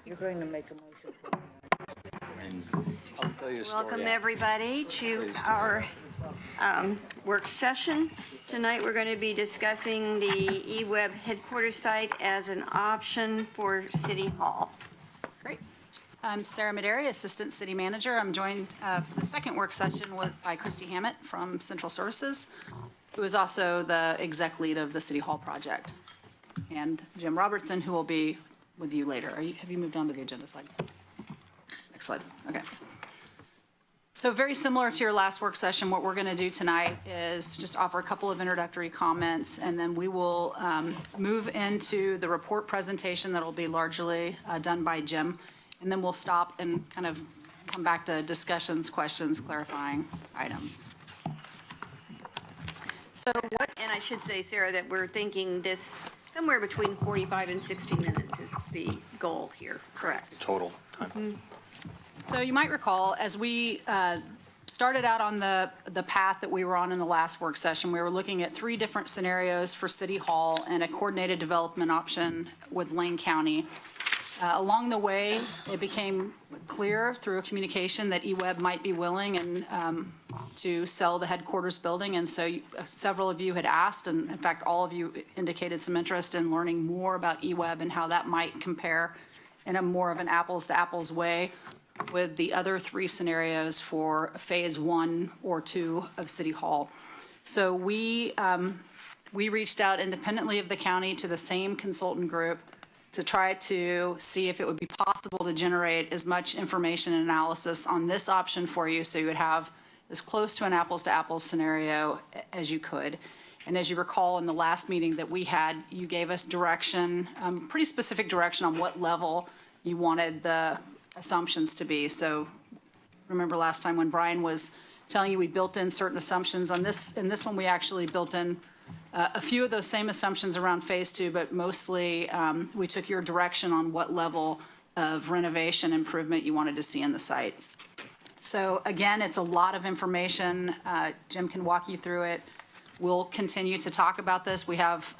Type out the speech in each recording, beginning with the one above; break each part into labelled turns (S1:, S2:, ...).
S1: You're going to make a motion for me.
S2: I'll tell you a story.
S3: Welcome, everybody, to our work session. Tonight, we're going to be discussing the eWeb headquarters site as an option for City Hall.
S4: Great. I'm Sarah Maderi, Assistant City Manager. I'm joined for the second work session by Christy Hammett from Central Services, who is also the exec lead of the City Hall project, and Jim Robertson, who will be with you later. Have you moved on to the agenda slide? Next slide. Okay. So very similar to your last work session, what we're going to do tonight is just offer a couple of introductory comments, and then we will move into the report presentation that will be largely done by Jim, and then we'll stop and kind of come back to discussions, questions, clarifying items. So what?
S3: And I should say, Sarah, that we're thinking this somewhere between 45 and 60 minutes is the goal here.
S4: Correct.
S2: Total time.
S3: Mm-hmm.
S4: So you might recall, as we started out on the path that we were on in the last work session, we were looking at 3 different scenarios for City Hall and a coordinated development option with Lane County. Along the way, it became clear through a communication that eWeb might be willing and to sell the headquarters building. And so several of you had asked, and in fact, all of you indicated some interest in learning more about eWeb and how that might compare in a more of an apples to apples way with the other 3 scenarios for phase 1 or 2 of City Hall. So we reached out independently of the county to the same consultant group to try to see if it would be possible to generate as much information and analysis on this option for you so you would have as close to an apples to apples scenario as you could. And as you recall in the last meeting that we had, you gave us direction, pretty specific direction on what level you wanted the assumptions to be. So remember last time when Brian was telling you we built in certain assumptions on this, in this one we actually built in a few of those same assumptions around phase 2, but mostly we took your direction on what level of renovation improvement you wanted to see in the site. So again, it's a lot of information. Jim can walk you through it. We'll continue to talk about this. We have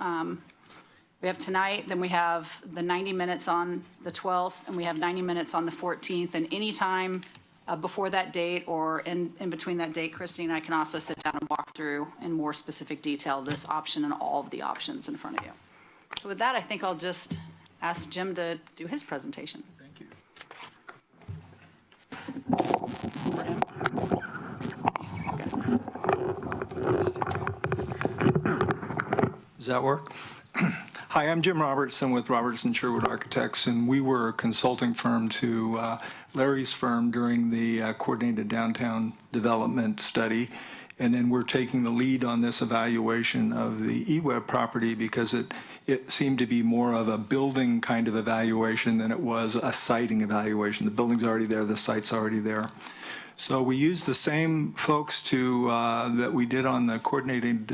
S4: tonight, then we have the 90 minutes on the 12th, and we have 90 minutes on the 14th, and any time before that date or in between that date, Christy and I can also sit down and walk through in more specific detail this option and all of the options in front of you. So with that, I think I'll just ask Jim to do his presentation.
S2: Thank you.
S5: Does that work? Hi, I'm Jim Robertson with Robertson Sherwood Architects, and we were a consulting firm to Larry's firm during the coordinated downtown development study. And then we're taking the lead on this evaluation of the eWeb property because it seemed to be more of a building kind of evaluation than it was a siting evaluation. The building's already there, the site's already there. So we used the same folks that we did on the coordinated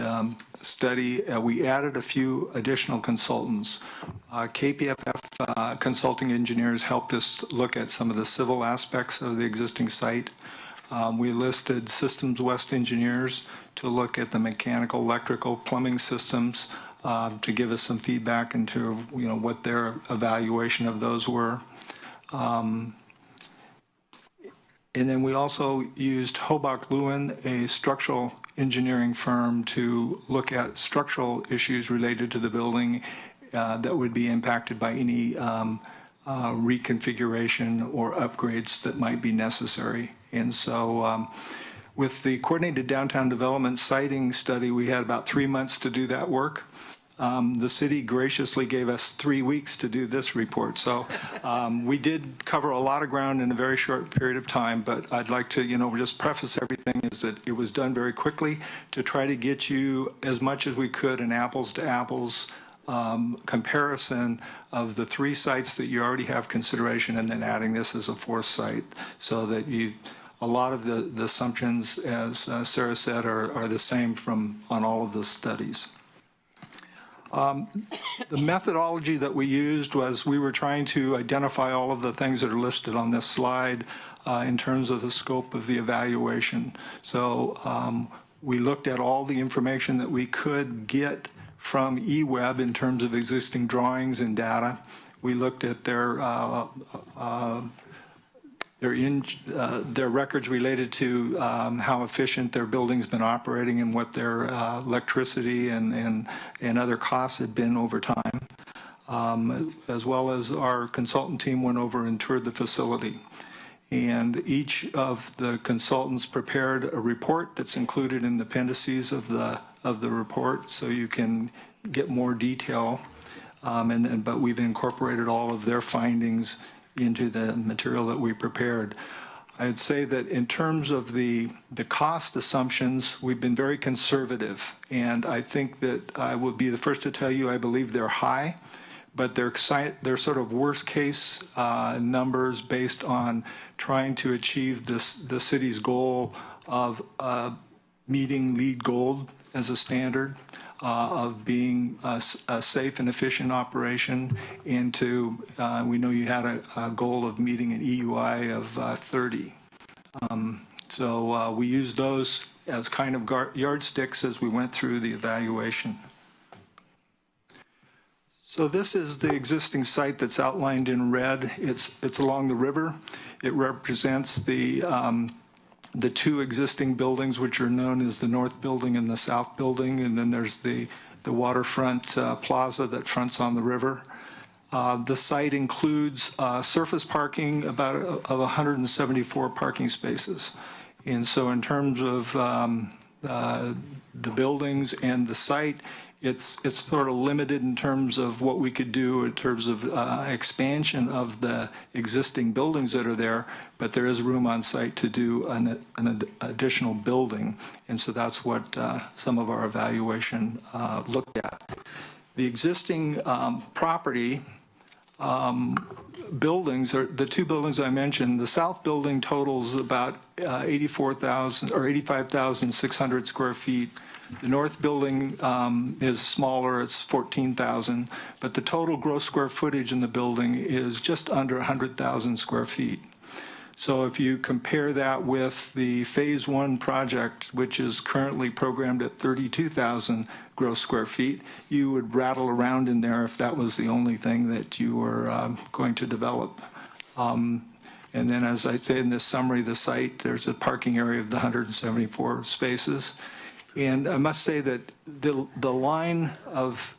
S5: study. We added a few additional consultants. KPFF consulting engineers helped us look at some of the civil aspects of the existing site. We listed Systems West engineers to look at the mechanical, electrical, plumbing systems to give us some feedback into what their evaluation of those were. And then we also used Hobach Lewin, a structural engineering firm, to look at structural issues related to the building that would be impacted by any reconfiguration or upgrades that might be necessary. And so with the coordinated downtown development siting study, we had about 3 months to do that work. The city graciously gave us 3 weeks to do this report. So we did cover a lot of ground in a very short period of time, but I'd like to, just preface everything is that it was done very quickly to try to get you as much as we could an apples to apples comparison of the 3 sites that you already have consideration and then adding this as a 4th site so that a lot of the assumptions, as Sarah said, are the same on all of the studies. The methodology that we used was we were trying to identify all of the things that are listed on this slide in terms of the scope of the evaluation. So we looked at all the information that we could get from eWeb in terms of existing drawings and data. We looked at their records related to how efficient their building's been operating and what their electricity and other costs had been over time, as well as our consultant team went over and toured the facility. And each of the consultants prepared a report that's included in the appendices of the report, so you can get more detail. But we've incorporated all of their findings into the material that we prepared. I'd say that in terms of the cost assumptions, we've been very conservative, and I think that I will be the first to tell you I believe they're high, but they're sort of worst case numbers based on trying to achieve the city's goal of meeting LEED Gold as a standard, of being a safe and efficient operation, and we know you had a goal of meeting an EUI of 30. So we used those as kind of yardsticks as we went through the evaluation. So this is the existing site that's outlined in red. It's along the river. It represents the two existing buildings, which are known as the North Building and the South Building, and then there's the waterfront plaza that fronts on the river. The site includes surface parking, of 174 parking spaces. And so in terms of the buildings and the site, it's sort of limited in terms of what we could do in terms of expansion of the existing buildings that are there, but there is room on site to do an additional building, and so that's what some of our evaluation looked at. The existing property buildings are the two buildings I mentioned. The South Building totals about 84,000 or 85,600 square feet. The North Building is smaller, it's 14,000, but the total gross square footage in the building is just under 100,000 square feet. So if you compare that with the Phase 1 project, which is currently programmed at 32,000 gross square feet, you would rattle around in there if that was the only thing that you were going to develop. And then, as I say in this summary, the site, there's a parking area of the 174 spaces. And I must say that the line of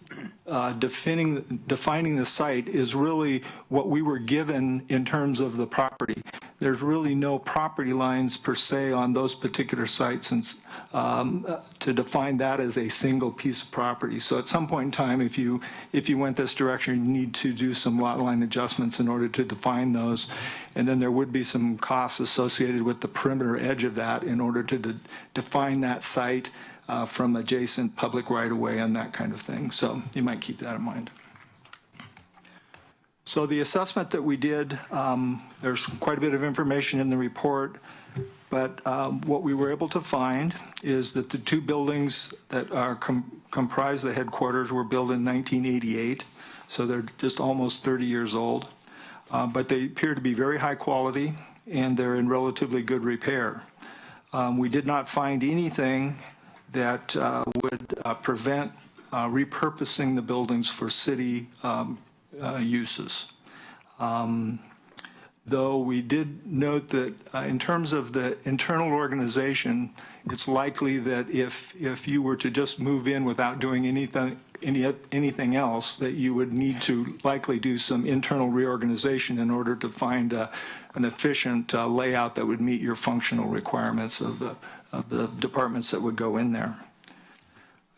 S5: defining the site is really what we were given in terms of the property. There's really no property lines per se on those particular sites, and to define that as a single piece of property. So at some point in time, if you went this direction, you need to do some lot line adjustments in order to define those, and then there would be some costs associated with the perimeter edge of that in order to define that site from adjacent public right-of-way and that kind of thing. So you might keep that in mind. So the assessment that we did, there's quite a bit of information in the report, but what we were able to find is that the two buildings that are comprise the headquarters were built in 1988, so they're just almost 30 years old, but they appear to be very high quality and they're in relatively good repair. We did not find anything that would prevent repurposing the buildings for city uses. Though we did note that in terms of the internal organization, it's likely that if you were to just move in without doing anything else, that you would need to likely do some internal reorganization in order to find an efficient layout that would meet your functional requirements of the departments that would go in there.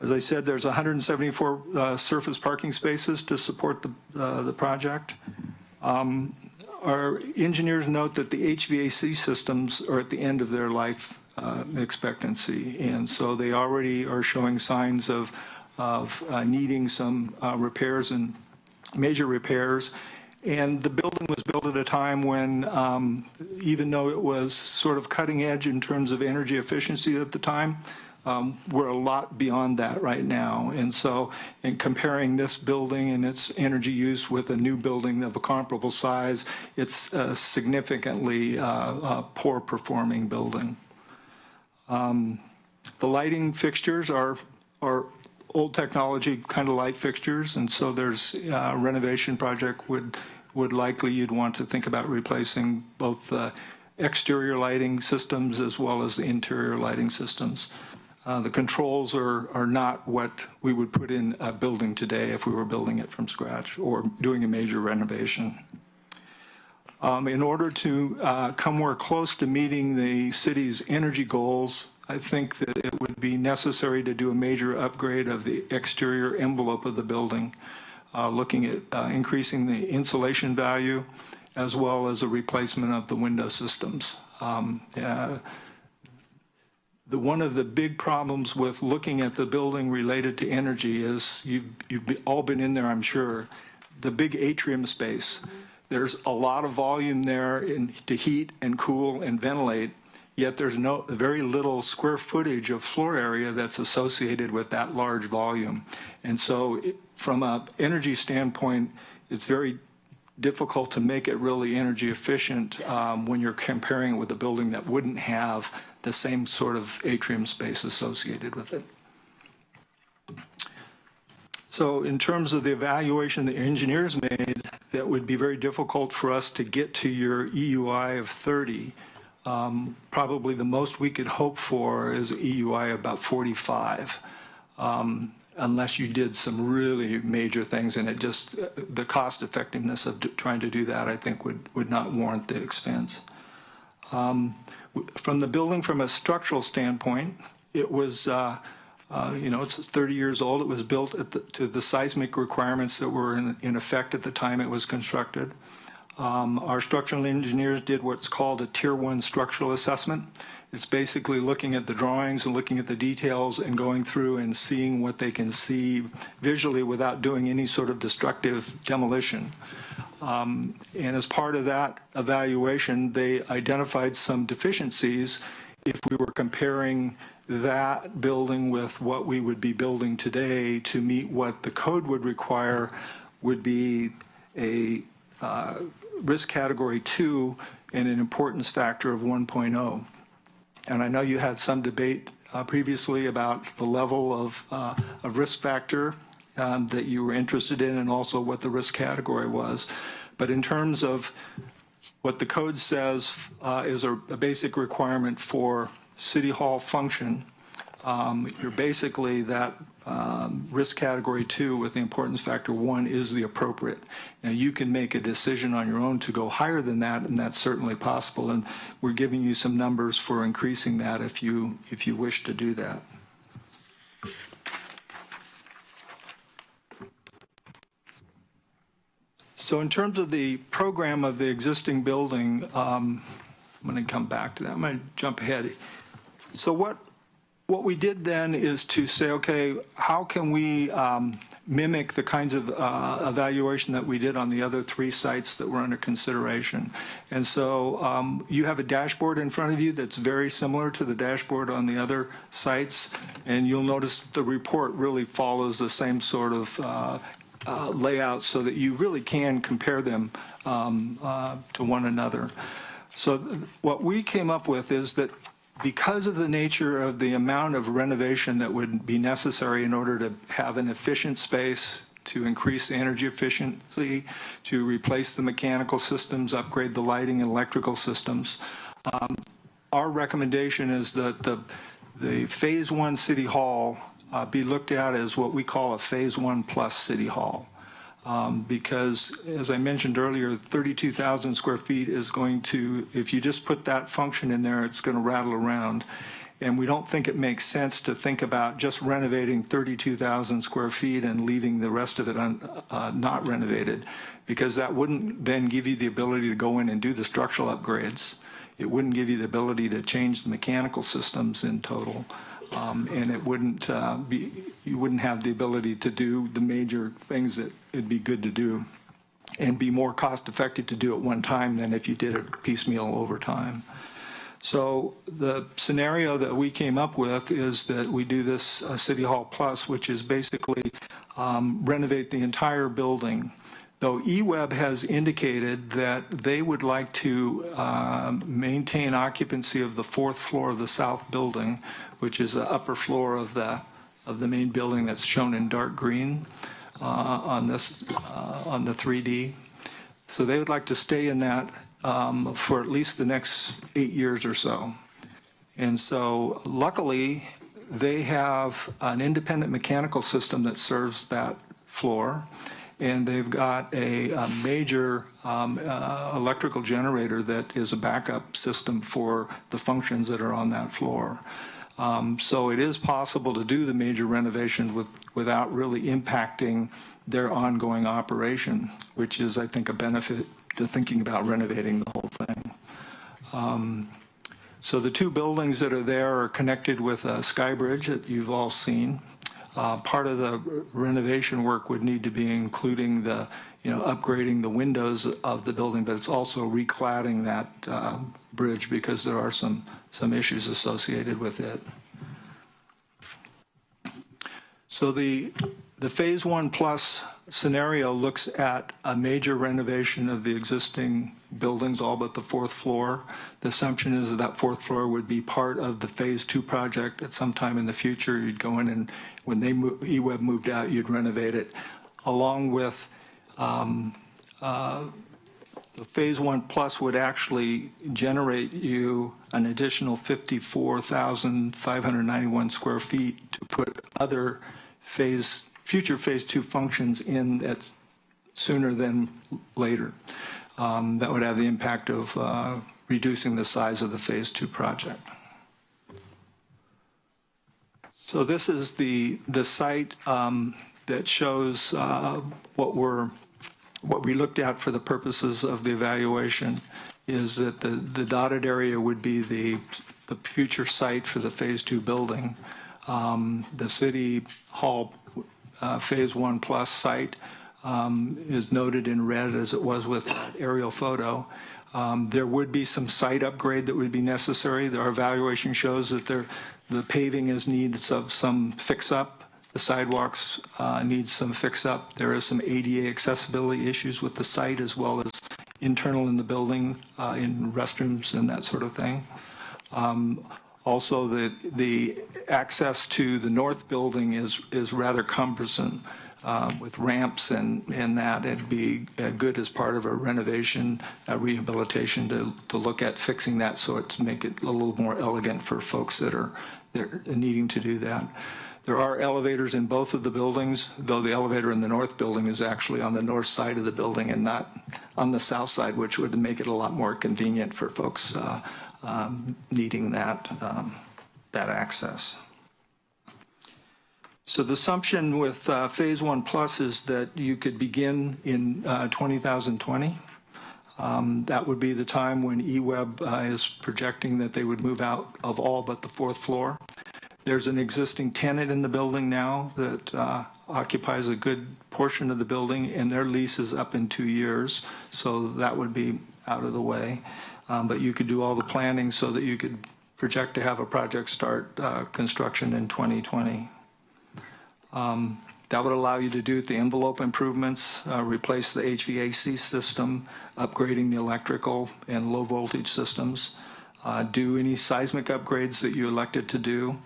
S5: As I said, there's 174 surface parking spaces to support the project. Our engineers note that the HVAC systems are at the end of their life expectancy, and so they already are showing signs of needing some repairs and major repairs. And the building was built at a time when, even though it was sort of cutting edge in terms of energy efficiency at the time, we're a lot beyond that right now. And so in comparing this building and its energy use with a new building of a comparable size, it's a significantly poor performing building. The lighting fixtures are old technology kind of light fixtures, and so there's a renovation project would likely you'd want to think about replacing both the exterior lighting systems as well as the interior lighting systems. The controls are not what we would put in a building today if we were building it from scratch or doing a major renovation. In order to come more close to meeting the city's energy goals, I think that it would be necessary to do a major upgrade of the exterior envelope of the building, looking at increasing the insulation value as well as a replacement of the window systems. One of the big problems with looking at the building related to energy is, you've all been in there, I'm sure, the big atrium space. There's a lot of volume there to heat and cool and ventilate, yet there's very little square footage of floor area that's associated with that large volume. And so from an energy standpoint, it's very difficult to make it really energy efficient when you're comparing it with a building that wouldn't have the same sort of atrium space associated with it. So in terms of the evaluation the engineers made, that would be very difficult for us to get to your EUI of 30. Probably the most we could hope for is an EUI of about 45, unless you did some really major things, and it just, the cost effectiveness of trying to do that, I think, would not warrant the expense. From the building, from a structural standpoint, it was, it's 30 years old. It was built to the seismic requirements that were in effect at the time it was constructed. Our structural engineers did what's called a Tier 1 structural assessment. It's basically looking at the drawings and looking at the details and going through and seeing what they can see visually without doing any sort of destructive demolition. And as part of that evaluation, they identified some deficiencies if we were comparing that building with what we would be building today to meet what the code would require would be a risk category 2 and an importance factor of 1.0. And I know you had some debate previously about the level of risk factor that you were interested in, and also what the risk category was. But in terms of what the code says is a basic requirement for City Hall function, you're basically that risk category 2 with the importance factor 1 is the appropriate. Now, you can make a decision on your own to go higher than that, and that's certainly possible. And we're giving you some numbers for increasing that if you wish to do that. So in terms of the program of the existing building, I'm going to come back to that. I'm going to jump ahead. So what we did then is to say, okay, how can we mimic the kinds of evaluation that we did on the other 3 sites that were under consideration? And so you have a dashboard in front of you that's very similar to the dashboard on the other sites, and you'll notice the report really follows the same sort of layout so that you really can compare them to one another. So what we came up with is that because of the nature of the amount of renovation that would be necessary in order to have an efficient space, to increase the energy efficiency, to replace the mechanical systems, upgrade the lighting and electrical systems, our recommendation is that the Phase 1 City Hall be looked at as what we call a Phase 1 plus City Hall. Because, as I mentioned earlier, 32,000 square feet is going to, if you just put that function in there, it's going to rattle around. And we don't think it makes sense to think about just renovating 32,000 square feet and leaving the rest of it not renovated, because that wouldn't then give you the ability to go in and do the structural upgrades. It wouldn't give you the ability to change the mechanical systems in total. And it wouldn't you wouldn't have the ability to do the major things that it'd be good to do, and be more cost effective to do at one time than if you did it piecemeal over time. So the scenario that we came up with is that we do this City Hall Plus, which is basically renovate the entire building. Though eWeb has indicated that they would like to maintain occupancy of the 4th floor of the south building, which is the upper floor of the of the main building that's shown in dark green on this, on the 3D. So they would like to stay in that for at least the next 8 years or so. And so luckily, they have an independent mechanical system that serves that floor. And they've got a major electrical generator that is a backup system for the functions that are on that floor. So it is possible to do the major renovation without really impacting their ongoing operation, which is, I think, a benefit to thinking about renovating the whole thing. So the two buildings that are there are connected with a sky bridge that you've all seen. Part of the renovation work would need to be including the, upgrading the windows of the building, but it's also recladding that bridge because there are some issues associated with it. So the Phase 1 Plus scenario looks at a major renovation of the existing buildings, all but the fourth floor. The assumption is that that fourth floor would be part of the Phase 2 project at some time in the future. You'd go in and when eWeb moved out, you'd renovate it, along with the Phase 1 Plus would actually generate you an additional 54,591 square feet to put other future Phase 2 functions in that sooner than later. That would have the impact of reducing the size of the Phase 2 project. So this is the site that shows what we looked at for the purposes of the evaluation is that the dotted area would be the future site for the Phase 2 building. The City Hall Phase 1 Plus site is noted in red as it was with that aerial photo. There would be some site upgrade that would be necessary. Our evaluation shows that the paving needs of some fix-up. The sidewalks need some fix-up. There is some ADA accessibility issues with the site as well as internal in the building, in restrooms and that sort of thing. Also, the access to the north building is rather cumbersome with ramps and that. It'd be good as part of a renovation, rehabilitation to look at fixing that so to make it a little more elegant for folks that are needing to do that. There are elevators in both of the buildings, though the elevator in the north building is actually on the north side of the building and not on the south side, which would make it a lot more convenient for folks needing that access. So the assumption with Phase 1 Plus is that you could begin in 2020. That would be the time when eWeb is projecting that they would move out of all but the fourth floor. There's an existing tenant in the building now that occupies a good portion of the building, and their lease is up in 2 years, so that would be out of the way. But you could do all the planning so that you could project to have a project start construction in 2020. That would allow you to do the envelope improvements, replace the HVAC system, upgrading the electrical and low voltage systems, do any seismic upgrades that you elected to do,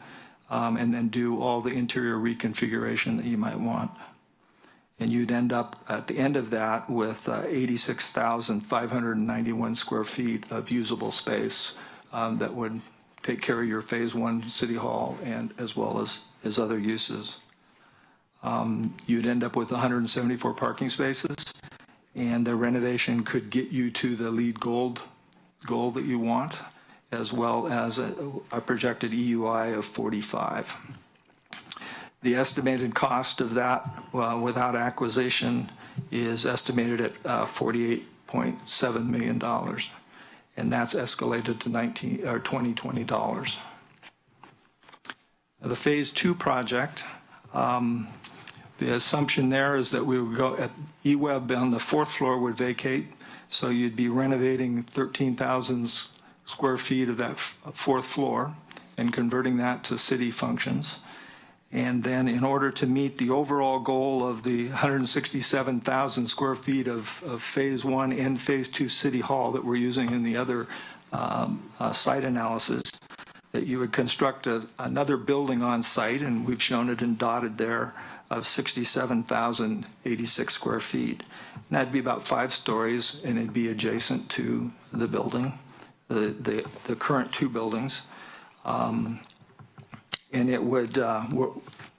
S5: and then do all the interior reconfiguration that you might want. And you'd end up at the end of that with 86,591 square feet of usable space that would take care of your Phase 1 City Hall and as well as other uses. You'd end up with 174 parking spaces, and the renovation could get you to the LEED goal that you want, as well as a projected EUI of 45. The estimated cost of that without acquisition is estimated at $48.7 million, and that's escalated to $2020. The Phase 2 project, the assumption there is that we would go at eWeb on the fourth floor would vacate, so you'd be renovating 13,000 square feet of that fourth floor and converting that to city functions. And then in order to meet the overall goal of the 167,000 square feet of Phase 1 and Phase 2 City Hall that we're using in the other site analysis, that you would construct another building on site, and we've shown it and dotted there, of 67,086 square feet. And that'd be about 5 stories, and it'd be adjacent to the building, the current 2 buildings. And it would,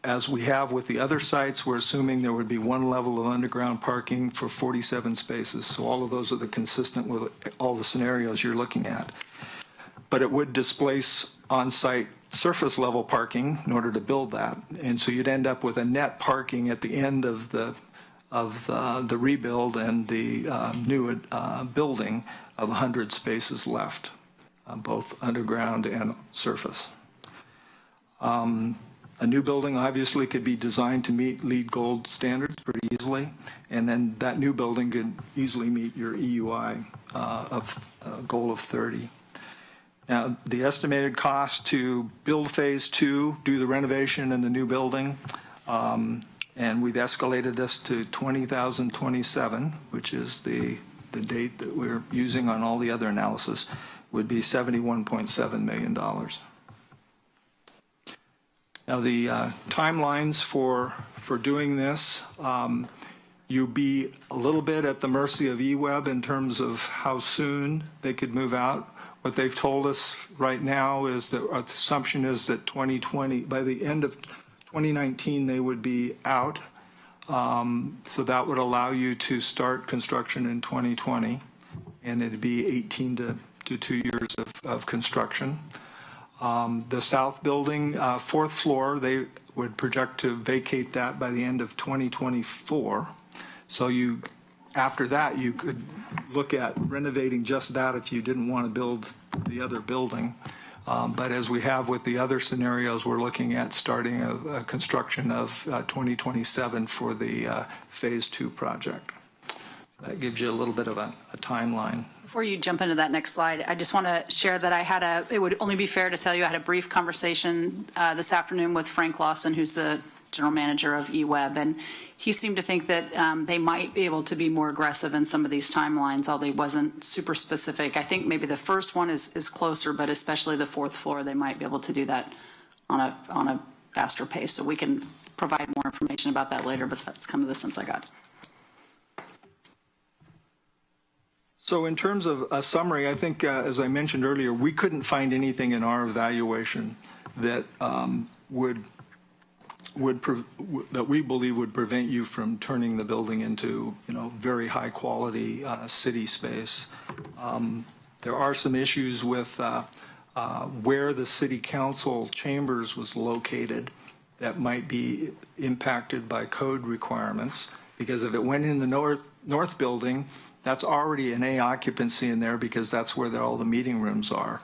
S5: as we have with the other sites, we're assuming there would be 1 level of underground parking for 47 spaces. So all of those are consistent with all the scenarios you're looking at. But it would displace on-site surface level parking in order to build that. And so you'd end up with a net parking at the end of the rebuild and the new building of 100 spaces left, both underground and surface. A new building obviously could be designed to meet LEED Gold standards pretty easily, and then that new building could easily meet your EUI of goal of 30. Now, the estimated cost to build phase 2, do the renovation in the new building, and we've escalated this to 20,027, which is the date that we're using on all the other analysis, would be $71.7 million. Now, the timelines for doing this, you'd be a little bit at the mercy of eWeb in terms of how soon they could move out. What they've told us right now is that our assumption is that 2020, by the end of 2019, they would be out. So that would allow you to start construction in 2020, and it'd be 18 to 2 years of construction. The south building, 4th floor, they would project to vacate that by the end of 2024. So after that, you could look at renovating just that if you didn't want to build the other building. But as we have with the other scenarios, we're looking at starting a construction of 2027 for the phase 2 project. That gives you a little bit of a timeline.
S4: Before you jump into that next slide, I just want to share that it would only be fair to tell you I had a brief conversation this afternoon with Frank Lawson, who's the general manager of eWeb, and he seemed to think that they might be able to be more aggressive in some of these timelines, although he wasn't super specific. I think maybe the first one is closer, but especially the 4th floor, they might be able to do that on a faster pace. So we can provide more information about that later, but that's kind of the sense I got.
S5: So in terms of a summary, I think, as I mentioned earlier, we couldn't find anything in our evaluation that that we believe would prevent you from turning the building into, very high quality city space. There are some issues with where the city council chambers was located that might be impacted by code requirements, because if it went in the north building, that's already an A occupancy in there because that's where all the meeting rooms are.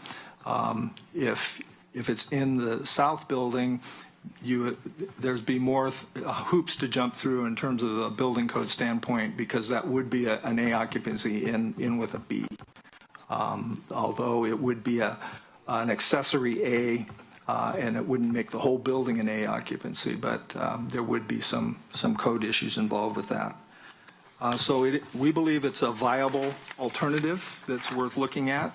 S5: If it's in the south building, there'd be more hoops to jump through in terms of a building code standpoint, because that would be an A occupancy in with a B. Although it would be an accessory A, and it wouldn't make the whole building an A occupancy, but there would be some code issues involved with that. So we believe it's a viable alternative that's worth looking at.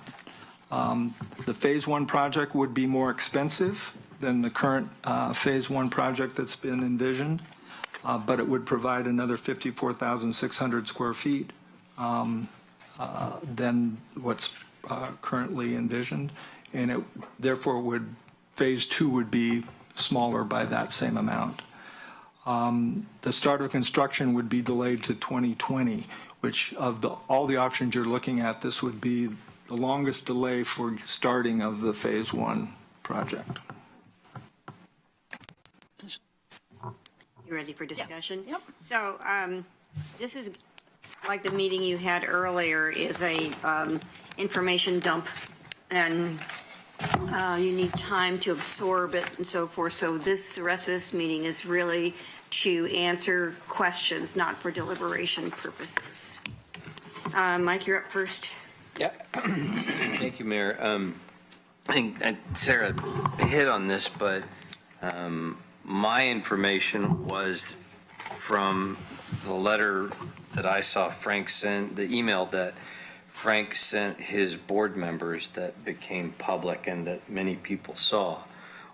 S5: The phase 1 project would be more expensive than the current phase 1 project that's been envisioned, but it would provide another 54,600 square feet than what's currently envisioned, and it therefore phase 2 would be smaller by that same amount. The start of construction would be delayed to 2020, which of all the options you're looking at, this would be the longest delay for starting of the phase 1 project.
S3: You ready for discussion?
S4: Yep.
S3: So this is like the meeting you had earlier is a information dump, and you need time to absorb it and so forth. So the rest of this meeting is really to answer questions, not for deliberation purposes. Mike, you're up first.
S1: Yeah. Thank you, Mayor. I think Sarah hit on this, but my information was from the letter that I saw Frank sent, the email that Frank sent his board members that became public and that many people saw,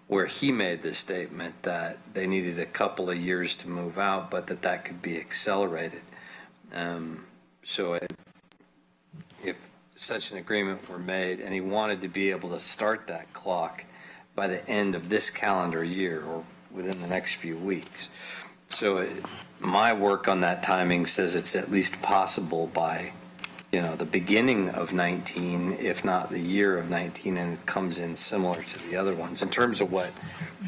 S1: where he made the statement that they needed a couple of years to move out, but that could be accelerated. So if such an agreement were made and he wanted to be able to start that clock by the end of this calendar year or within the next few weeks. So my work on that timing says it's at least possible by, the beginning of 19, if not the year of 19, and it comes in similar to the other ones. In terms of what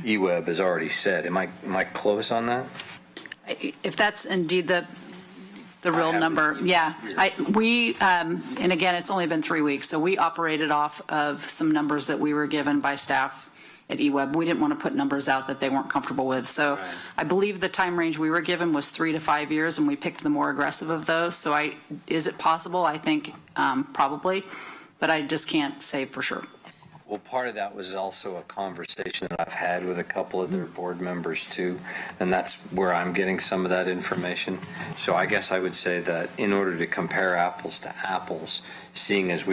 S1: eWeb has already said, am I close on that?
S4: If that's indeed the
S1: I
S4: real
S1: have
S4: number,
S1: it.
S4: yeah. And again, it's only been 3 weeks, so we operated off of some numbers that we were given by staff at eWeb. We didn't want to put numbers out that they weren't comfortable with. So
S1: Right.
S4: I believe the time range we were given was 3 to 5 years, and we picked the more aggressive of those. So is it possible? I think probably, but I just can't say for sure.
S1: Well, part of that was also a conversation that I've had with a couple of their board members too, and that's where I'm getting some of that information. So I guess I would say that in order to compare apples to apples, seeing as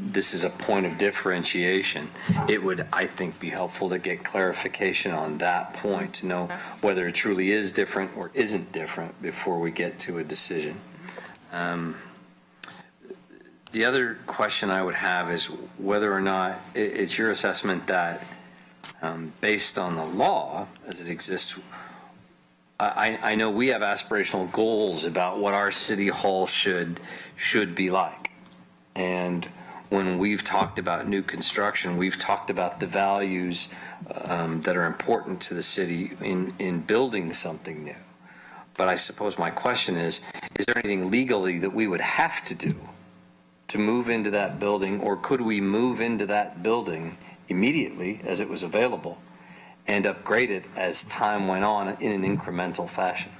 S1: this is a point of differentiation, it would, I think, be helpful to get clarification on that point, to know whether it truly is different or isn't different before we get to a decision. The other question I would have is whether or not it's your assessment that, based on the law as it exists, I know we have aspirational goals about what our city hall should be like. And when we've talked about new construction, we've talked about the values that are important to the city in building something new. But I suppose my question is there anything legally that we would have to do to move into that building, or could we move into that building immediately as it was available and upgrade it as time went on in an incremental fashion?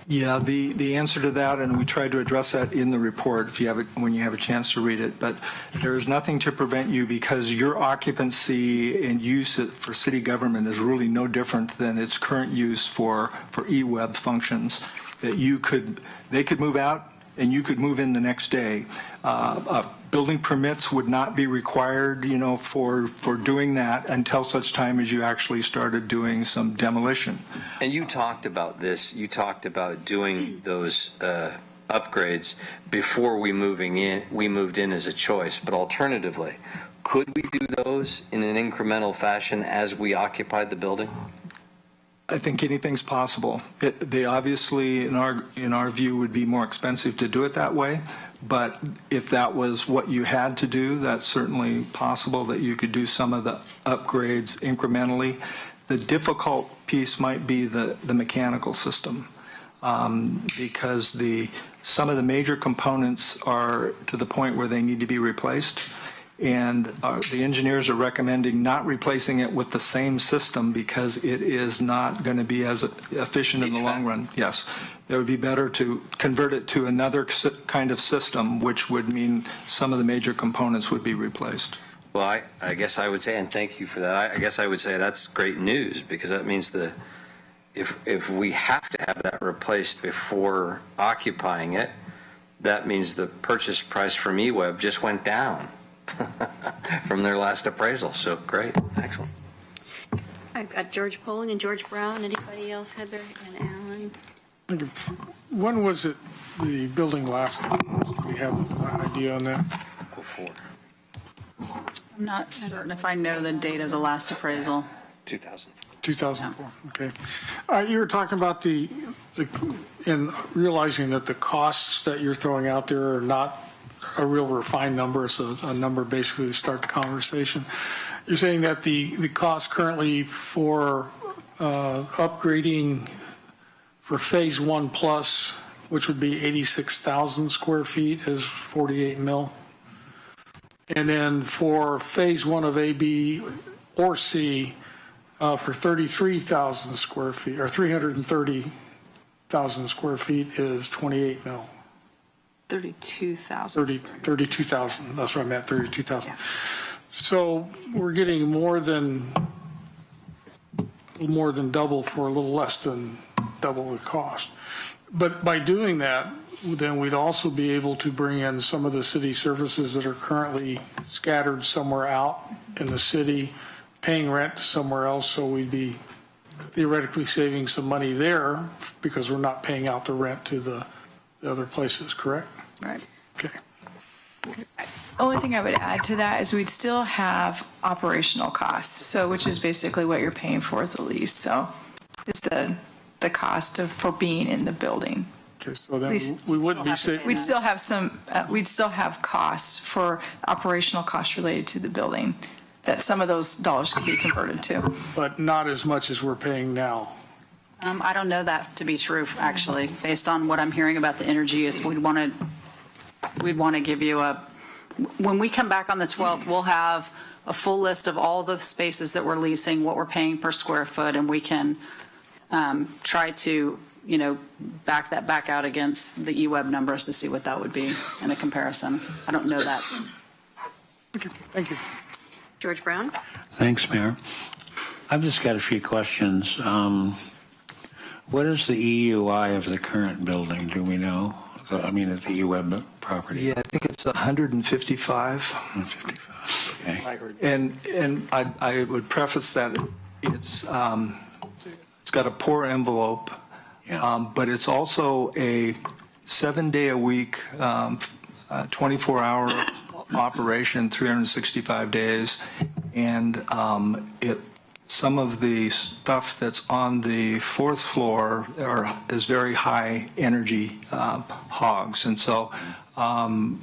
S5: Yeah, the answer to that, and we tried to address that in the report when you have a chance to read it, but there is nothing to prevent you, because your occupancy and use for city government is really no different than its current use for eWeb functions, that they could move out and you could move in the next day. Building permits would not be required, for doing that until such time as you actually started doing some demolition.
S1: And you talked about this. You talked about doing those upgrades before we moved in as a choice. But alternatively, could we do those in an incremental fashion as we occupied the building?
S5: I think anything's possible. They obviously, in our view, would be more expensive to do it that way. But if that was what you had to do, that's certainly possible that you could do some of the upgrades incrementally. The difficult piece might be the mechanical system, because some of the major components are to the point where they need to be replaced. And the engineers are recommending not replacing it with the same system because it is not going to be as efficient in the long run. Yes. It would be better to convert it to another kind of system, which would mean some of the major components would be replaced.
S1: Well, I guess I would say, and thank you for that, I guess I would say that's great news, because that means if we have to have that replaced before occupying it, that means the purchase price from eWeb just went down from their last appraisal. So great. Excellent.
S3: I've got George Poling and George Brown. Anybody else have their, and Alan?
S2: When was it the building last? Do we have an idea on that?
S1: 04.
S4: I'm not certain if I know the date of the last appraisal.
S1: 2000.
S2: 2004, okay. You were talking about in realizing that the costs that you're throwing out there are not a real refined number. It's a number basically to start the conversation. You're saying that the cost currently for upgrading for phase 1 plus, which would be 86,000 square feet, is 48 mil. And then for phase 1 of A, B, or C, for 33,000 square feet, or 330,000 square feet is 28 mil.
S4: 32,000.
S2: 32,000, that's what I meant, 32,000. So we're getting more than double for a little less than double the cost. But by doing that, then we'd also be able to bring in some of the city services that are currently scattered somewhere out in the city, paying rent somewhere else, so we'd be theoretically saving some money there because we're not paying out the rent to the other places, correct?
S4: Right.
S2: Okay.
S6: Only thing I would add to that is we'd still have operational costs, so which is basically what you're paying for with the lease. So it's the cost for being in the building.
S2: Okay, so then
S6: Least-
S2: we wouldn't be
S4: Still have to pay
S2: saving,
S6: We'd still have we'd still have costs for operational costs related to the building that some of those dollars could be converted to.
S2: but not as much as we're paying now.
S4: I don't know that to be true, actually, based on what I'm hearing about the energy use. We'd want to give you when we come back on the 12th, we'll have a full list of all the spaces that we're leasing, what we're paying per square foot, and we can try to, back that back out against the eWeb numbers to see what that would be in a comparison. I don't know that.
S2: Thank you.
S3: George Brown?
S7: Thanks, Mayor. I've just got a few questions. What is the EUI of the current building? Do we know? I mean, at the eWeb property?
S5: Yeah, I think it's 155.
S7: 155, okay.
S5: And I would preface that it's got a poor envelope,
S7: Yeah.
S5: but it's also a 7-day-a-week, 24-hour operation, 365 days, and some of the stuff that's on the fourth floor is very high energy hogs, and so I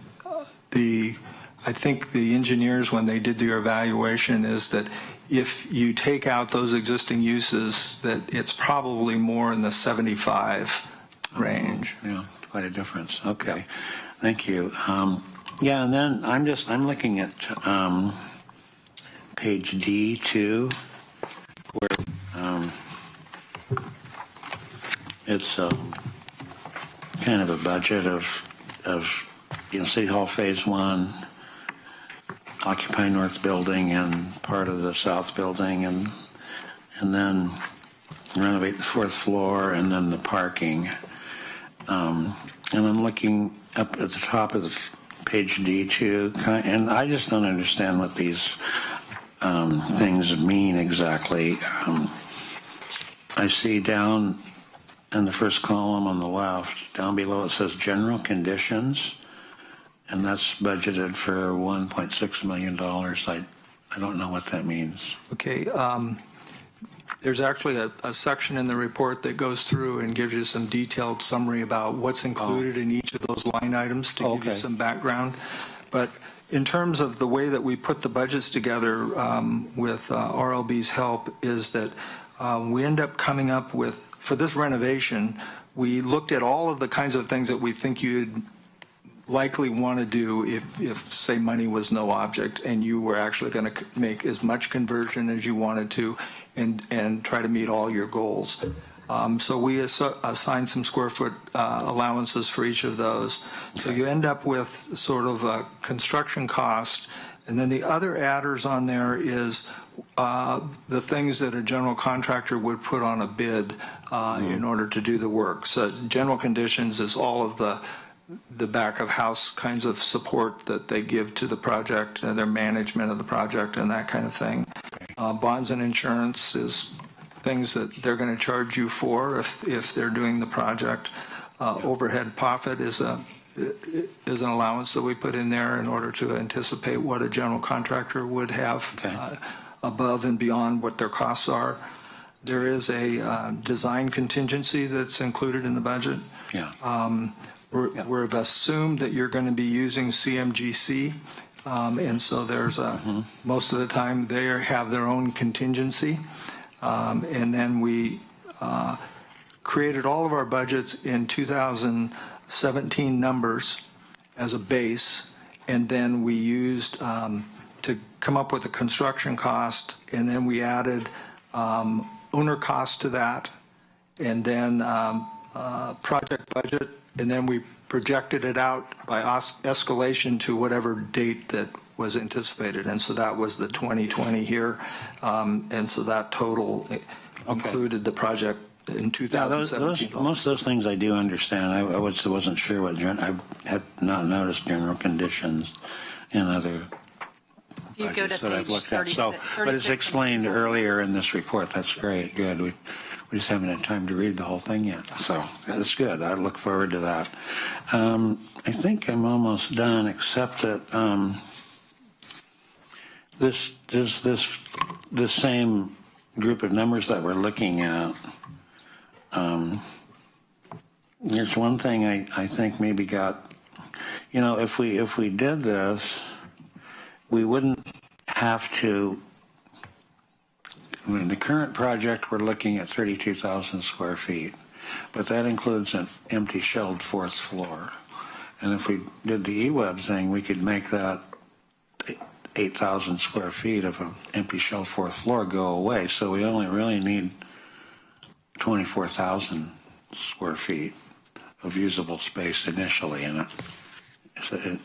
S5: think the engineers, when they did their evaluation, is that if you take out those existing uses, that it's probably more in the 75 range.
S7: Yeah, quite a difference. Okay, thank you. Yeah, and then I'm looking at page D2, where it's kind of a budget of City Hall Phase 1, Occupy North Building and part of the South Building, and then renovate the fourth floor, and then the parking. And I'm looking up at the top of the page D2, and I just don't understand what these things mean exactly. I see down in the first column on the left, down below it says general conditions, and that's budgeted for $1.6 million. I don't know what that means.
S5: Okay, there's actually a section in the report that goes through and gives you some detailed summary about what's included in each of those line items to give you
S7: Okay.
S5: some background. But in terms of the way that we put the budgets together with RLB's help is that we end up coming up with, for this renovation, we looked at all of the kinds of things that we think you'd likely want to do if, say, money was no object and you were actually going to make as much conversion as you wanted to and try to meet all your goals. So we assign some square foot allowances for each of those. So you end up with sort of a construction cost. And then the other adders on there is the things that a general contractor would put on a bid in order to do the work. So general conditions is all of the back of house kinds of support that they give to the project and their management of the project and that kind of thing. Bonds and insurance is things that they're going to charge you for if they're doing the project. Overhead profit is an allowance that we put in there in order to anticipate what a general contractor would have above and beyond what their costs are. There is a design contingency that's included in the budget.
S7: Yeah.
S5: We've assumed that you're going to be using CMGC, and so there's most of the time they have their own contingency. And then we created all of our budgets in 2017 numbers as a base, and then we used to come up with the construction cost, and then we added owner cost to that, and then project budget, and then we projected it out by escalation to whatever date that was anticipated, and so that was the 2020 here, and so that total included the project in
S7: Yeah, those,
S5: 2017.
S7: most of those things I do understand. Wasn't sure what, I had not noticed general conditions in other
S4: If you go to
S7: budgets that I've
S4: page
S7: looked at.
S4: 36.
S7: So, but it's
S4: 36
S7: explained
S4: of the-
S7: earlier in this report. That's great, good. We just haven't had time to read the whole thing yet. So that's good. I look forward to that. I think I'm almost done, except that this same group of numbers that we're looking at, there's one thing I think maybe got, if we did this, we wouldn't have to, I mean, the current project, we're looking at 32,000 square feet, but that includes an empty shelled fourth floor. And if we did the eWeb thing, we could make that 8,000 square feet of an empty shelled fourth floor go away. So we only really need 24,000 square feet of usable space initially in it. So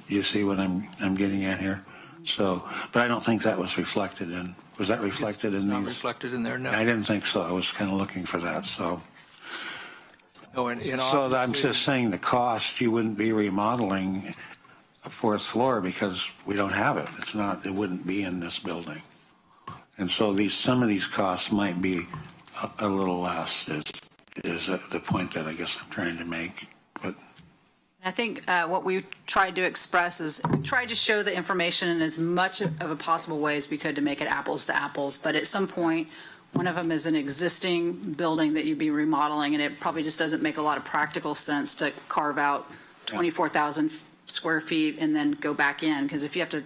S7: you see what I'm getting at here? So, but I don't think that was reflected in, was that reflected
S5: It's
S7: in
S5: not
S7: these?
S5: reflected in there, no.
S7: I didn't think so. I was kind of looking for that, so.
S5: No, and
S7: So I'm
S5: obviously-
S7: just saying the cost, you wouldn't be remodeling a fourth floor because we don't have it. It's not, it wouldn't be in this building. And so some of these costs might be a little less is the point that I guess I'm trying to make. But
S4: I think what we tried to express is, we tried to show the information in as much of a possible way as we could to make it apples to apples. But at some point, one of them is an existing building that you'd be remodeling, and it probably just doesn't make a lot of practical sense to carve out 24,000 square feet and then go back in. Because if you have to,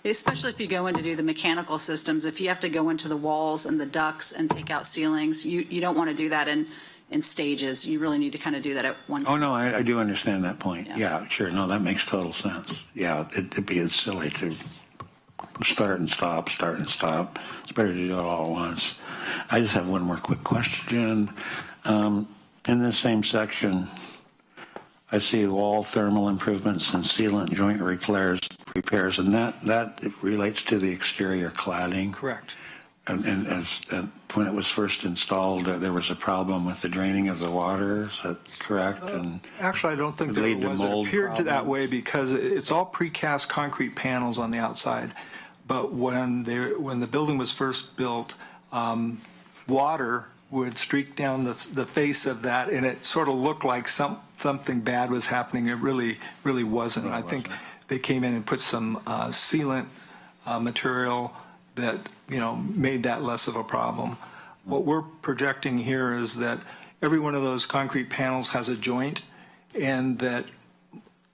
S4: especially if you go in to do the mechanical systems, if you have to go into the walls and the ducts and take out ceilings, you don't want to do that in stages. You really need to kind of do that at one time.
S7: oh no, I do understand that point.
S4: Yeah.
S7: Yeah, sure. No, that makes total sense. Yeah, it'd be silly to start and stop. It's better to do it all at once. I just have one more quick question. In this same section, I see wall thermal improvements and sealant joint repairs, and that relates to the exterior cladding.
S5: Correct.
S7: And when it was first installed, there was a problem with the draining of the water. Is that correct? And
S5: Actually, I don't think
S7: Would
S5: there
S7: lead to
S5: was. It
S7: mold
S5: appeared to that
S7: problems?
S5: way because it's all precast concrete panels on the outside. But when the building was first built, water would streak down the face of that, and it sort of looked like something bad was happening. It really wasn't. I think they came in and put some sealant material that made that less of a problem. What we're projecting here is that every one of those concrete panels has a joint, and that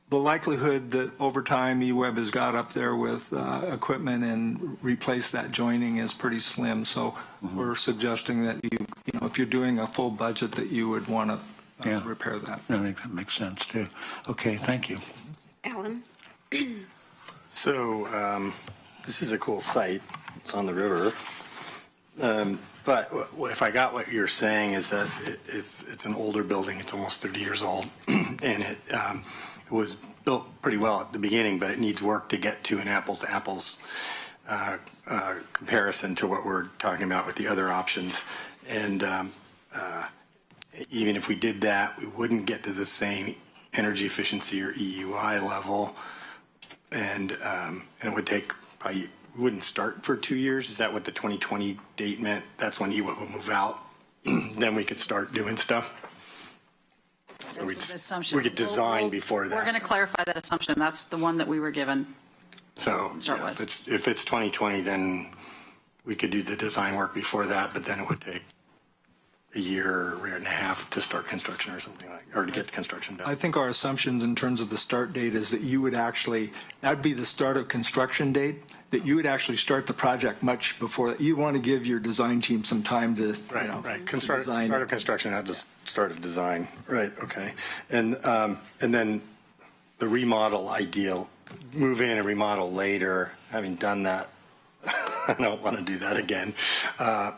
S5: the likelihood that over time eWeb has got up there with equipment and replaced that joining is pretty slim. So we're suggesting that if you're doing a full budget, that you would want to
S7: Yeah.
S5: repair that.
S7: I think that makes sense too. Okay, thank you.
S3: Alan?
S8: So this is a cool site. It's on the river. But if I got what you're saying is that it's an older building. It's almost 30 years old, and it was built pretty well at the beginning, but it needs work to get to an apples-to-apples comparison to what we're talking about with the other options. And even if we did that, we wouldn't get to the same energy efficiency or EUI level, and it would take probably. We wouldn't start for 2 years. Is that what the 2020 date meant? That's when eWeb would move out. Then we could start doing stuff.
S4: That's
S8: So
S4: what
S8: we'd-
S4: the assumption.
S8: we could design before
S4: We're
S8: that.
S4: going to clarify that assumption. That's the one that we were given.
S8: So
S4: Start
S8: yeah,
S4: with.
S8: if it's 2020, then we could do the design work before that, but then it would take a year and a half to start construction or something or to get the construction done.
S5: I think our assumptions in terms of the start date is that you would that'd be the start of construction date, that you would actually start the project much before that. You want to give your design team some time to,
S8: Right.
S5: to
S8: Start
S5: design
S8: of
S5: it.
S8: construction, not just start of design. Right, okay. And then the remodel ideal, move in and remodel later, having done that, I don't want to do that again,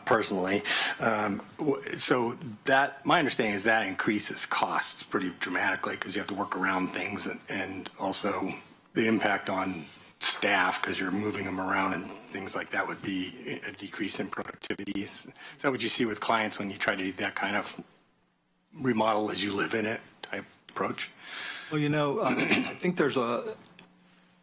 S8: personally. So that, my understanding is that increases costs pretty dramatically because you have to work around things and also the impact on staff because you're moving them around and things like that would be a decrease in productivity. Is that what you see with clients when you try to do that kind of remodel as you live in it type approach?
S5: Well, I think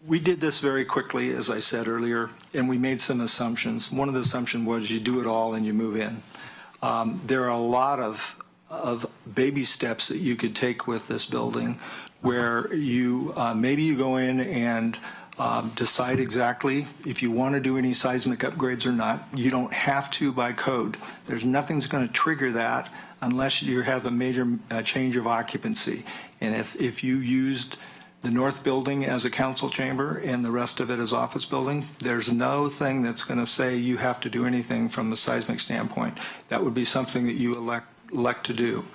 S5: we did this very quickly, as I said earlier, and we made some assumptions. One of the assumptions was you do it all and you move in. There are a lot of baby steps that you could take with this building where you maybe you go in and decide exactly if you want to do any seismic upgrades or not. You don't have to by code. There's nothing's going to trigger that unless you have a major change of occupancy. And if you used the north building as a council chamber and the rest of it as office building, there's no thing that's going to say you have to do anything from a seismic standpoint. That would be something that you elect to do.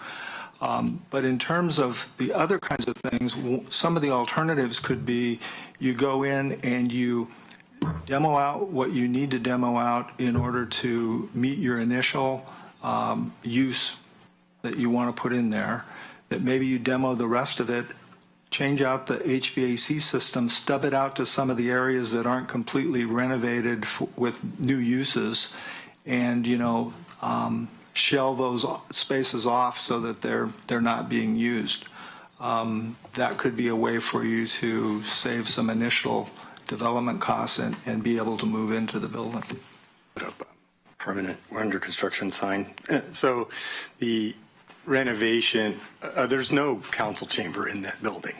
S5: But in terms of the other kinds of things, some of the alternatives could be you go in and you demo out what you need to demo out in order to meet your initial use that you want to put in there, that maybe you demo the rest of it, change out the HVAC system, stub it out to some of the areas that aren't completely renovated with new uses, and, shell those spaces off so that they're not being used. That could be a way for you to save some initial development costs and be able to move into the building.
S8: Put up a permanent under construction sign. So the renovation, there's no council chamber in that building.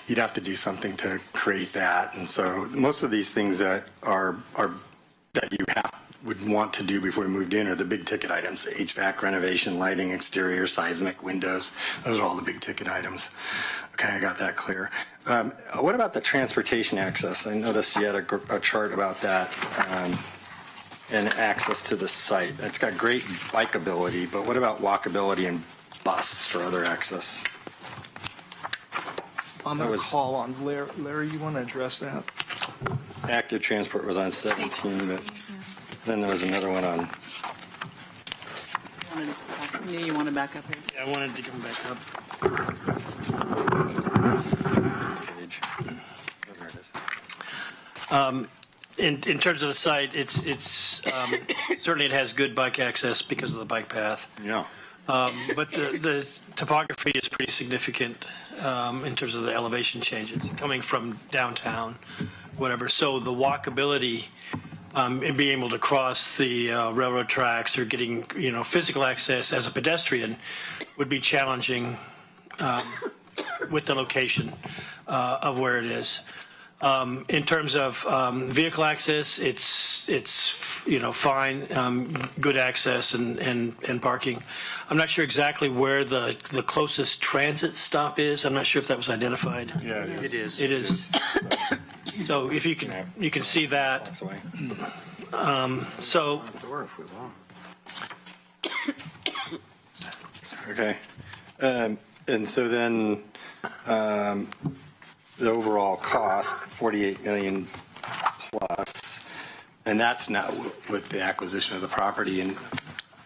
S8: You'd have to do something to create that. And so most of these things that are that you would want to do before you moved in are the big ticket items: HVAC renovation, lighting, exterior, seismic, windows. Those are all the big ticket items. Okay, I got that clear. What about the transportation access? I noticed you had a chart about that and access to the site. It's got great bikeability, but what about walkability and bus for other access?
S5: On the call on Larry, you want to address that?
S8: Active transport was on 17, but then there was another one on.
S4: You want to back up here?
S9: Yeah, I wanted to come back up.
S8: Page. There it is.
S9: In terms of the site, it's certainly it has good bike access because of the bike path.
S8: Yeah.
S9: But the topography is pretty significant in terms of the elevation changes coming from downtown, whatever. So the walkability and being able to cross the railroad tracks or getting physical access as a pedestrian would be challenging with the location of where it is. In terms of vehicle access, it's fine, good access and parking. I'm not sure exactly where the closest transit stop is. I'm not sure if that was identified.
S8: Yeah, it is.
S9: It is. So if you can see that. So.
S8: Okay. And so then the overall cost, 48 million plus, and that's not with the acquisition of the property. And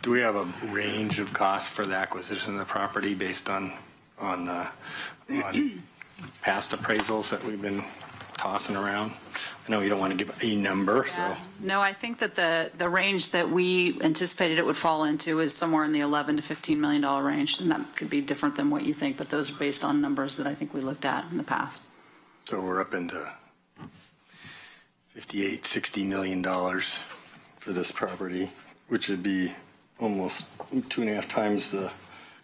S8: do we have a range of costs for the acquisition of the property based on past appraisals that we've been tossing around? I know you don't want to give a number, so.
S4: No, I think that the range that we anticipated it would fall into is somewhere in the $11 to $15 million range, and that could be different than what you think, but those are based on numbers that I think we looked at in the past.
S8: So we're up into $58-60 million for this property, which would be almost 2.5 times the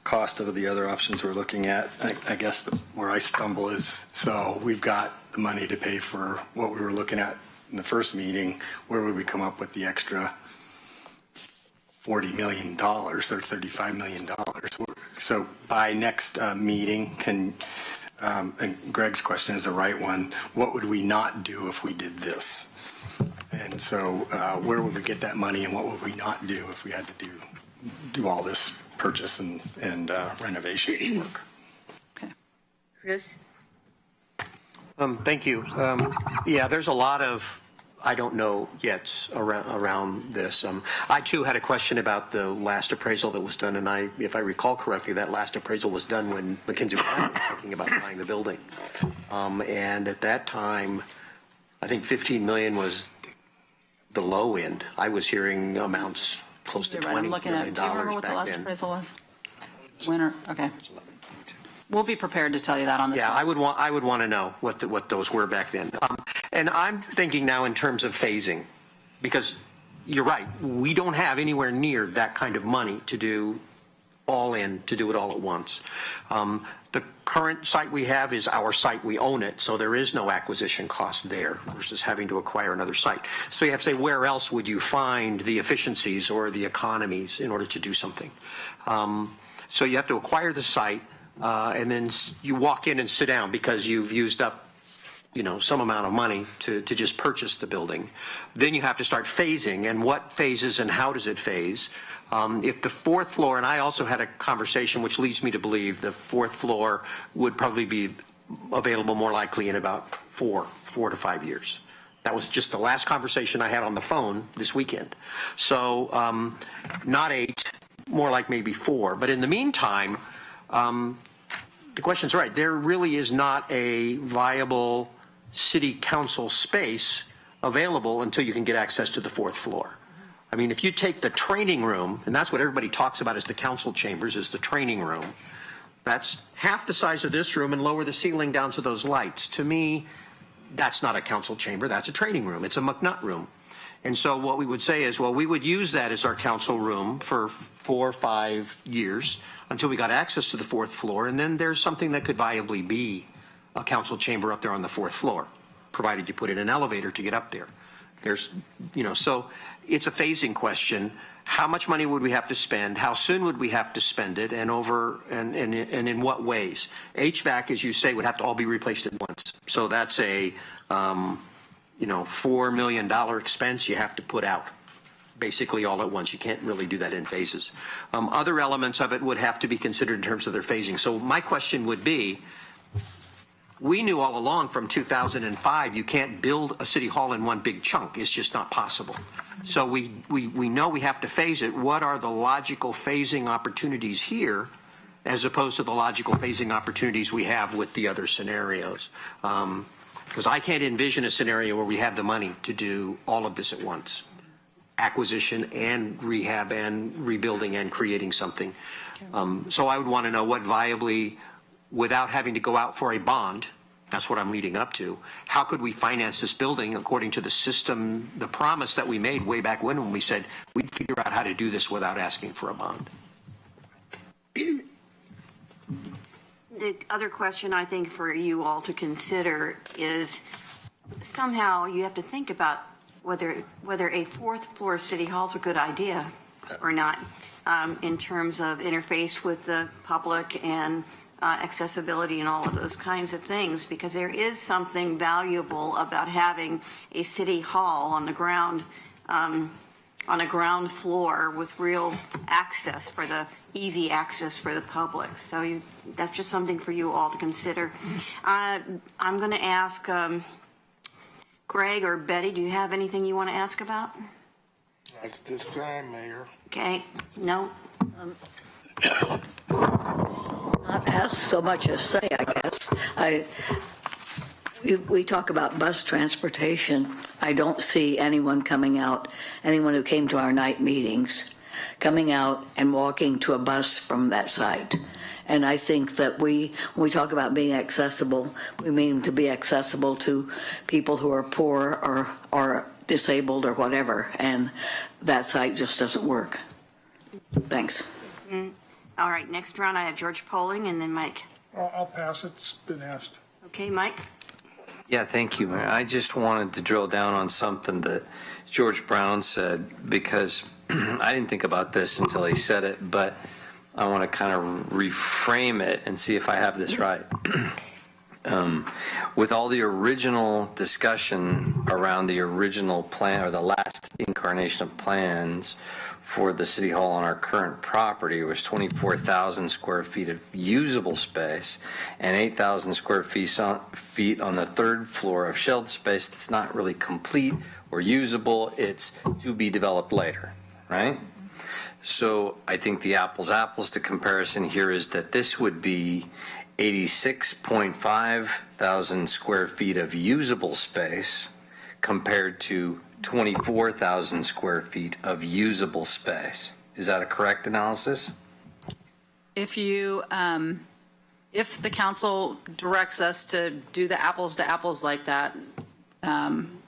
S8: cost of the other options we're looking at. I guess where I stumble is, so we've got the money to pay for what we were looking at in the first meeting. Where would we come up with the extra $40 million or $35 million? So by next meeting, and Greg's question is the right one, what would we not do if we did this? And so where would we get that money, and what would we not do if we had to do all this purchase and renovation work?
S4: Okay.
S3: Chris?
S10: Thank you. Yeah, there's a lot of I don't know yet around this. I too had a question about the last appraisal that was done, and if I recall correctly, that last appraisal was done when McKinsey was thinking about buying the building. And at that time, I think 15 million was the low end. I was hearing amounts close to
S4: You're right, I'm
S10: $20
S4: looking
S10: million
S4: at, do you remember what the
S10: back
S4: last
S10: then.
S4: appraisal was? Winter, okay. We'll be prepared to tell you that on this
S10: Yeah,
S4: one.
S10: I would want to know what those were back then. And I'm thinking now in terms of phasing, because you're right, we don't have anywhere near that kind of money to do all in, to do it all at once. The current site we have is our site, we own it, so there is no acquisition cost there versus having to acquire another site. So you have to say, where else would you find the efficiencies or the economies in order to do something? So you have to acquire the site, and then you walk in and sit down because you've used up some amount of money to just purchase the building. Then you have to start phasing, and what phases and how does it phase? If the fourth floor, and I also had a conversation which leads me to believe the fourth floor would probably be available more likely in about 4 to 5 years. That was just the last conversation I had on the phone this weekend. So not 8, more like maybe 4. But in the meantime, the question's right. There really is not a viable city council space available until you can get access to the fourth floor. I mean, if you take the training room, and that's what everybody talks about as the council chambers, is the training room, that's half the size of this room and lower the ceiling down to those lights. To me, that's not a council chamber, that's a training room. It's a McNutt room. And so what we would say is, well, we would use that as our council room for 4 or 5 years until we got access to the fourth floor, and then there's something that could viably be a council chamber up there on the fourth floor, provided you put in an elevator to get up there. There's, so it's a phasing question. How much money would we have to spend? How soon would we have to spend it? And in what ways? HVAC, as you say, would have to all be replaced at once. So that's a, $4 million expense you have to put out basically all at once. You can't really do that in phases. Other elements of it would have to be considered in terms of their phasing. So my question would be, we knew all along from 2005 you can't build a city hall in one big chunk. It's just not possible. So we know we have to phase it. What are the logical phasing opportunities here as opposed to the logical phasing opportunities we have with the other scenarios? Because I can't envision a scenario where we have the money to do all of this at once. Acquisition and rehab and rebuilding and creating something. So I would want to know what viably, without having to go out for a bond, that's what I'm leading up to, how could we finance this building according to the system, the promise that we made way back when we said we'd figure out how to do this without asking for a bond.
S3: The other question I think for you all to consider is somehow you have to think about whether a fourth floor city hall is a good idea or not in terms of interface with the public and accessibility and all of those kinds of things, because there is something valuable about having a city hall on the ground floor with real access for the easy access for the public. So that's just something for you all to consider. I'm going to ask Greg or Betty, do you have anything you want to ask about?
S11: Not at this time, Mayor.
S3: Okay, no.
S12: Not ask so much as say, I guess. We talk about bus transportation. I don't see anyone coming out, anyone who came to our night meetings, coming out and walking to a bus from that site. And I think that when we talk about being accessible, we mean to be accessible to people who are poor or disabled or whatever. And that site just doesn't work. Thanks.
S3: Mm. All right, next round I have George Polling and then Mike.
S2: I'll pass. It's been asked.
S3: Okay, Mike?
S1: Yeah, thank you, Mayor. I just wanted to drill down on something that George Brown said, because I didn't think about this until he said it, but I want to kind of reframe it and see if I have this right. With all the original discussion around the original plan or the last incarnation of plans for the city hall on our current property was 24,000 square feet of usable space and 8,000 square feet on the third floor of shelved space that's not really complete or usable. It's to be developed later, right? So I think the apples to comparison here is that this would be 86.5 thousand square feet of usable space compared to 24,000 square feet of usable space. Is that a correct analysis?
S4: If you, if the council directs us to do the apples to apples like that,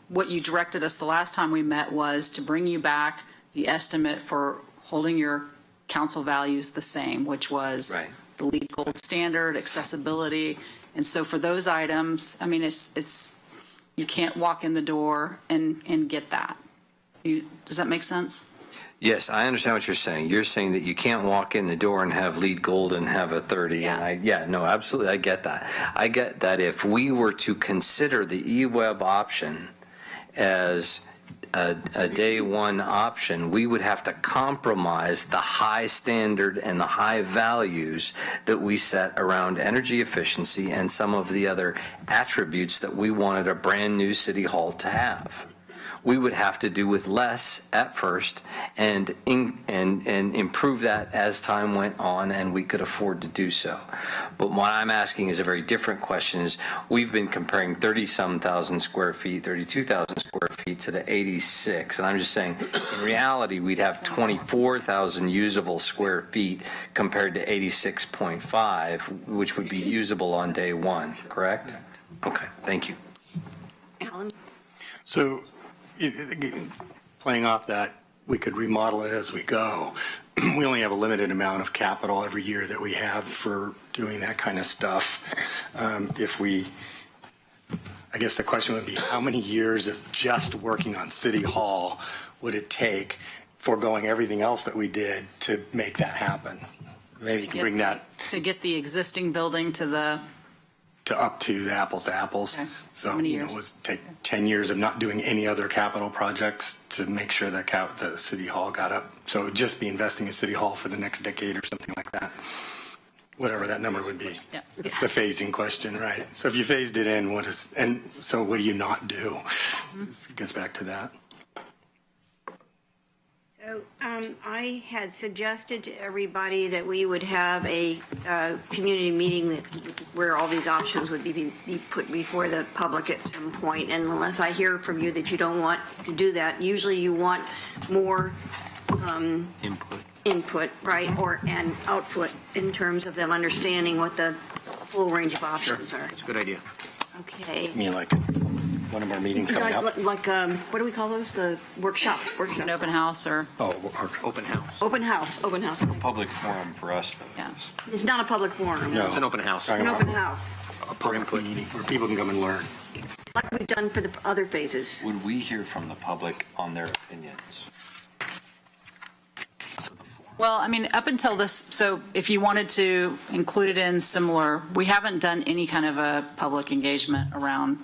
S4: what you directed us the last time we met was to bring you back the estimate for holding your council values the same, which was
S1: Right.
S4: the LEED Gold standard, accessibility. And so for those items, I mean, it's you can't walk in the door and get that. Does that make sense?
S1: Yes, I understand what you're saying. You're saying that you can't walk in the door and have LEED Gold and have a 30.
S4: Yeah.
S1: And no, absolutely, I get that. I get that if we were to consider the eWeb option as a day one option, we would have to compromise the high standard and the high values that we set around energy efficiency and some of the other attributes that we wanted a brand new city hall to have. We would have to do with less at first and improve that as time went on, and we could afford to do so. But what I'm asking is a very different question. Is we've been comparing 30-some thousand square feet, 32,000 square feet to the 86, and I'm just saying, in reality, we'd have 24,000 usable square feet compared to 86.5, which would be usable on day one, correct? Okay, thank you.
S3: Alan?
S8: So, playing off that, we could remodel it as we go. We only have a limited amount of capital every year that we have for doing that kind of stuff. I guess the question would be, how many years of just working on City Hall would it take, foregoing everything else that we did, to make that happen? Maybe you can bring that
S4: To get the existing building to the,
S8: up to the apples to apples.
S4: Okay.
S8: So,
S4: How many
S8: you know,
S4: years?
S8: it was take 10 years of not doing any other capital projects to make sure that the City Hall got up. So it would just be investing in City Hall for the next decade or something like that. Whatever that number would be.
S4: Yeah.
S8: It's the phasing question, right? So if you phased it in, what do you not do? It gets back to that.
S3: So I had suggested to everybody that we would have a community meeting where all these options would be put before the public at some point. And unless I hear from you that you don't want to do that, usually you want more input, right, and output in terms of them understanding what the full range of options are.
S10: That's a good idea.
S3: Okay.
S8: I mean, like one of our meetings coming up.
S3: Like what do we call those? The workshop.
S4: an open house or,
S8: Oh,
S10: Open house.
S3: Open house.
S1: Public forum for us, though.
S4: yeah.
S3: It's not a public forum.
S8: no.
S10: It's an open house.
S3: It's an open house,
S8: A public meeting where people can come and learn.
S3: like we've done for the other phases.
S1: Would we hear from the public on their opinions?
S4: Well, I mean, up until this, so if you wanted to include it in similar, we haven't done any kind of a public engagement around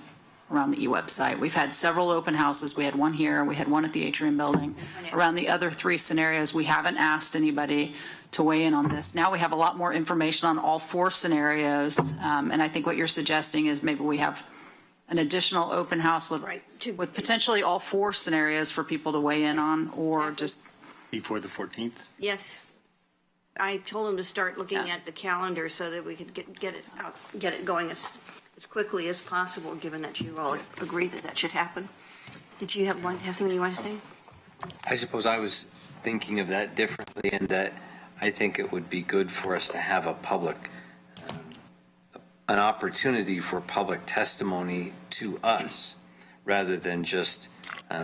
S4: the e-website. We've had several open houses. We had one here, we had one at the Atrium Building. Around the other three scenarios, we haven't asked anybody to weigh in on this. Now we have a lot more information on all four scenarios, and I think what you're suggesting is maybe we have an additional open house with potentially all four scenarios for people to weigh in on, or just
S8: Before the 14th?
S3: Yes. I told him to start looking
S4: Yeah.
S3: at the calendar so that we could get it out, get it going as quickly as possible, given that you all agree that should happen. Did you have something you want to say?
S1: I suppose I was thinking of that differently, in that I think it would be good for us to have an opportunity for public testimony to us, rather than just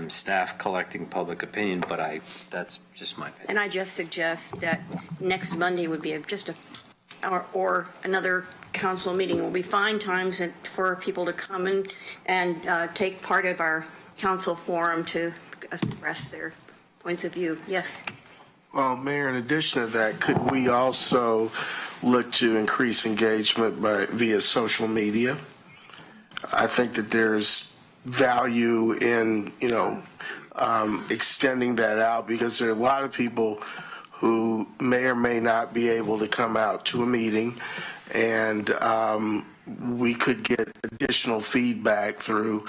S1: staff collecting public opinion, but that's just my opinion.
S3: And I just suggest that next Monday would be or another council meeting will be fine times for people to come in and take part of our council forum to express their points of view. Yes.
S11: Well, Mayor, in addition to that, could we also look to increase engagement via social media? I think that there's value in, extending that out, because there are a lot of people who may or may not be able to come out to a meeting, and we could get additional feedback through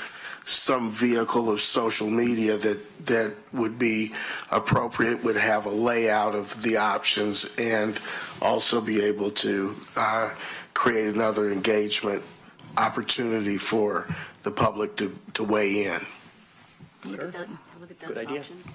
S11: some vehicle of social media that would be appropriate, would have a layout of the options, and also be able to create another engagement opportunity for the public to weigh in.
S3: look at those
S10: Good idea.
S3: options.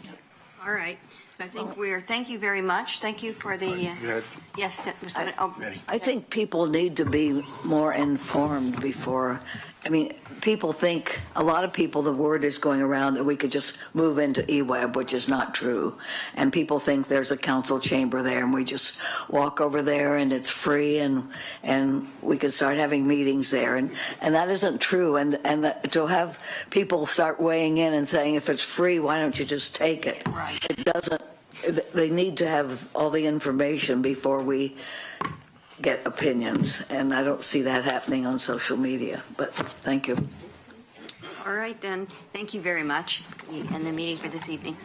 S3: All right. So I think thank you very much. Thank you for the,
S11: Good.
S3: yes, Mr. Oh,
S12: I think people need to be more informed before, I mean, people think, a lot of people, the word is going around that we could just move into eWeb, which is not true. And people think there's a council chamber there and we just walk over there and it's free and we could start having meetings there. And that isn't true. And to have people start weighing in and saying, if it's free, why don't you just take it?
S3: Right.
S12: It doesn't, they need to have all the information before we get opinions, and I don't see that happening on social media, but thank you.
S3: all right then. Thank you very much. We end the meeting for this evening.